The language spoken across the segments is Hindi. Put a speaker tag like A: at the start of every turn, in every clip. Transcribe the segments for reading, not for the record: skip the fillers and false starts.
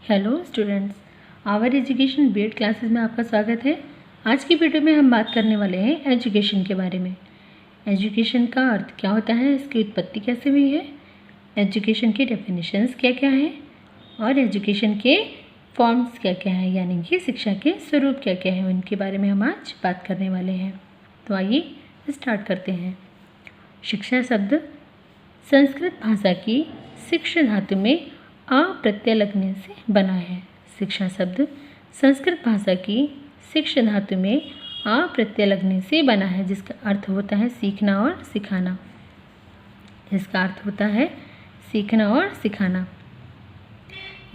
A: Hello students, our education B Ed classes में आपका स्वागत है। आज की वीडियो में हम बात करने वाले हैं एजुकेशन के बारे में। एजुकेशन का अर्थ क्या होता है, इसकी उत्पत्ति कैसे हुई है, एजुकेशन के डेफिनेशंस क्या क्या हैं और एजुकेशन के फॉर्म्स क्या क्या हैं, यानी कि शिक्षा के स्वरूप क्या क्या हैं, उनके बारे में हम आज बात करने वाले हैं। तो आइए स्टार्ट करते हैं। शिक्षा शब्द संस्कृत भाषा की शिक्षा धातु में आ प्रत्यय लगने से बना है। शिक्षा शब्द संस्कृत भाषा की शिक्षा धातु में आ प्रत्यय लगने से बना है, जिसका अर्थ होता है सीखना और सिखाना। इसका अर्थ होता है सीखना और सिखाना,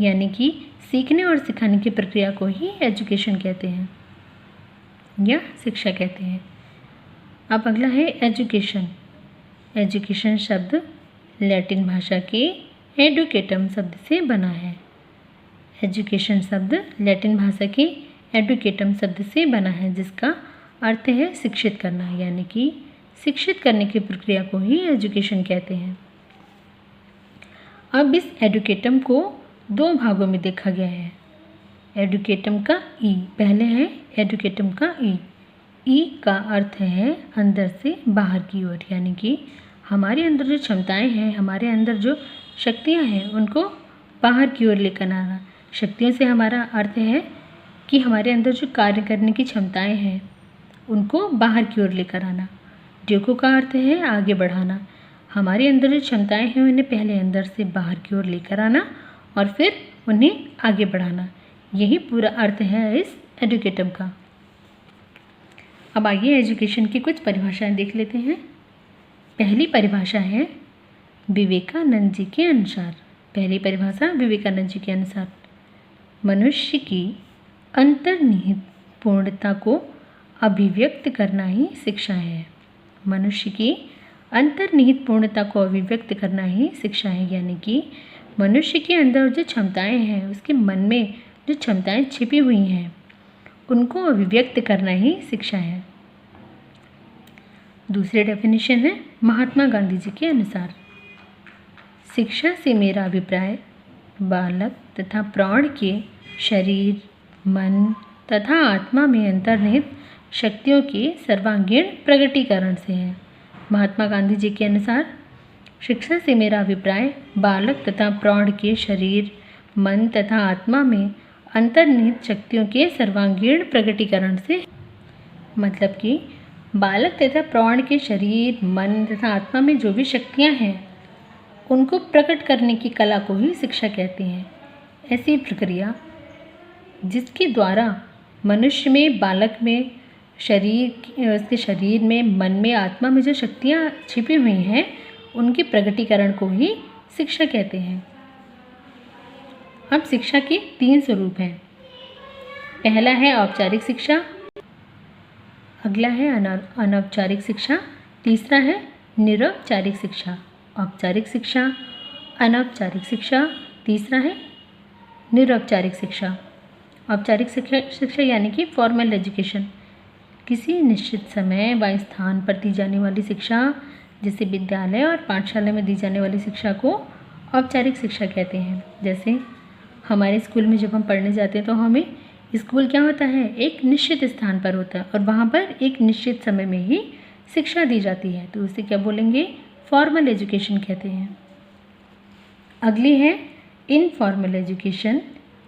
A: यानी कि सीखने और सिखाने की प्रक्रिया को ही एजुकेशन कहते हैं या शिक्षा कहते हैं। अब अगला है एजुकेशन। एजुकेशन शब्द लैटिन भाषा के एडुकेटम शब्द से बना है। एजुकेशन शब्द लैटिन भाषा के एडुकेटम शब्द से बना है, जिसका अर्थ है शिक्षित करना, यानी कि शिक्षित करने की प्रक्रिया को ही एजुकेशन कहते हैं। अब इस एडुकेटम को दो भागों में देखा गया है। एडुकेटम का ई, पहले है एडुकेटम का ई। ई का अर्थ है अंदर से बाहर की ओर, यानी कि हमारे अंदर जो क्षमताएं हैं, हमारे अंदर जो शक्तियां हैं, उनको बाहर की ओर लेकर आना। शक्तियों से हमारा अर्थ है कि हमारे अंदर जो कार्य करने की क्षमताएं हैं, उनको बाहर की ओर लेकर आना। डेको का अर्थ है आगे बढ़ाना। हमारे अंदर जो क्षमताएं हैं, उन्हें पहले अंदर से बाहर की ओर लेकर आना और फिर उन्हें आगे बढ़ाना। यही पूरा अर्थ है इस एडुकेटम का। अब आइए एजुकेशन की कुछ परिभाषाएं देख लेते हैं। पहली परिभाषा है विवेकानंद जी के अनुसार। पहली परिभाषा विवेकानंद जी के अनुसार मनुष्य की अंतर्निहित पूर्णता को अभिव्यक्त करना ही शिक्षा है। मनुष्य की अंतर्निहित पूर्णता को अभिव्यक्त करना ही शिक्षा है, यानी कि मनुष्य के अंदर जो क्षमताएं हैं, उसके मन में जो क्षमताएं छिपी हुई हैं, उनको अभिव्यक्त करना ही शिक्षा है। दूसरी डेफिनेशन है महात्मा गांधी जी के अनुसार शिक्षा से मेरा अभिप्राय बालक तथा प्रौढ़ के शरीर, मन तथा आत्मा में अंतर्निहित शक्तियों के सर्वांगीण प्रकटीकरण से है। महात्मा गांधी जी के अनुसार शिक्षा से मेरा अभिप्राय बालक तथा प्रौढ़ के शरीर, मन तथा आत्मा में अंतर्निहित शक्तियों के सर्वांगीण प्रकटीकरण से, मतलब कि बालक तथा प्रौढ़ के शरीर, मन तथा आत्मा में जो भी शक्तियाँ हैं, उनको प्रकट करने की कला को ही शिक्षा कहते हैं। ऐसी प्रक्रिया जिसके द्वारा मनुष्य में, बालक में, उसके शरीर में, मन में, आत्मा में जो शक्तियाँ छिपी हुई हैं, उनके प्रकटीकरण को ही शिक्षा कहते हैं। अब शिक्षा के 3 स्वरूप हैं। पहला है औपचारिक शिक्षा, अगला है अनौपचारिक शिक्षा, तीसरा है निरौपचारिक शिक्षा। औपचारिक शिक्षा, अनौपचारिक शिक्षा, तीसरा है निरौपचारिक शिक्षा। औपचारिक शिक्षा यानी कि फॉर्मल एजुकेशन, किसी निश्चित समय व स्थान पर दी जाने वाली शिक्षा, जैसे विद्यालय और पाठशाला में दी जाने वाली शिक्षा को औपचारिक शिक्षा कहते हैं। जैसे हमारे स्कूल में जब हम पढ़ने जाते हैं, तो हमें स्कूल क्या होता है, एक निश्चित स्थान पर होता है और वहाँ पर एक निश्चित समय में ही शिक्षा दी जाती है, तो उसे क्या बोलेंगे, फॉर्मल एजुकेशन कहते हैं। अगली है इनफॉर्मल एजुकेशन,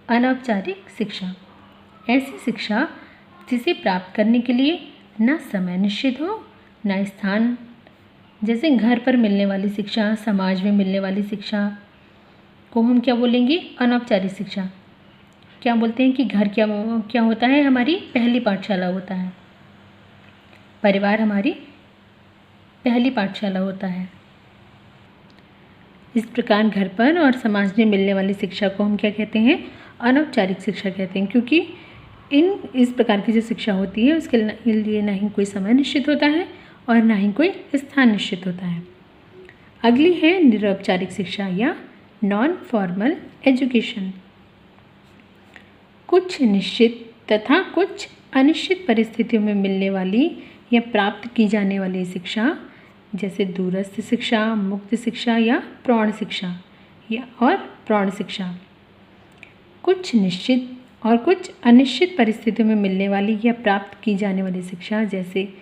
A: अनौपचारिक शिक्षा। ऐसी शिक्षा जिसे प्राप्त करने के लिए ना समय निश्चित हो, ना स्थान। जैसे घर पर मिलने वाली शिक्षा, समाज में मिलने वाली शिक्षा को हम क्या बोलेंगे, अनौपचारिक शिक्षा। क्या बोलते हैं कि घर क्या होता है, हमारी पहली पाठशाला होता है, परिवार हमारी पहली पाठशाला होता है। इस प्रकार घर पर और समाज में मिलने वाली शिक्षा को हम क्या कहते हैं, अनौपचारिक शिक्षा कहते हैं, क्योंकि इस प्रकार की जो शिक्षा होती है, उसके लिए ना ही कोई समय निश्चित होता है और ना ही कोई स्थान निश्चित होता है। अगली है निरौपचारिक शिक्षा या नॉन फॉर्मल एजुकेशन। कुछ निश्चित तथा कुछ अनिश्चित परिस्थितियों में मिलने वाली या प्राप्त की जाने वाली शिक्षा, जैसे दूरस्थ शिक्षा, मुक्त शिक्षा या प्रौढ़ शिक्षा और प्रौढ़ शिक्षा। कुछ निश्चित और कुछ अनिश्चित परिस्थितियों में मिलने वाली या प्राप्त की जाने वाली शिक्षा, जैसे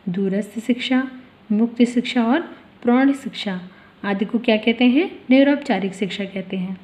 A: दूरस्थ शिक्षा, मुक्त शिक्षा और प्रौढ़ शिक्षा आदि को क्या कहते हैं? निरौपचारिक शिक्षा कहते हैं।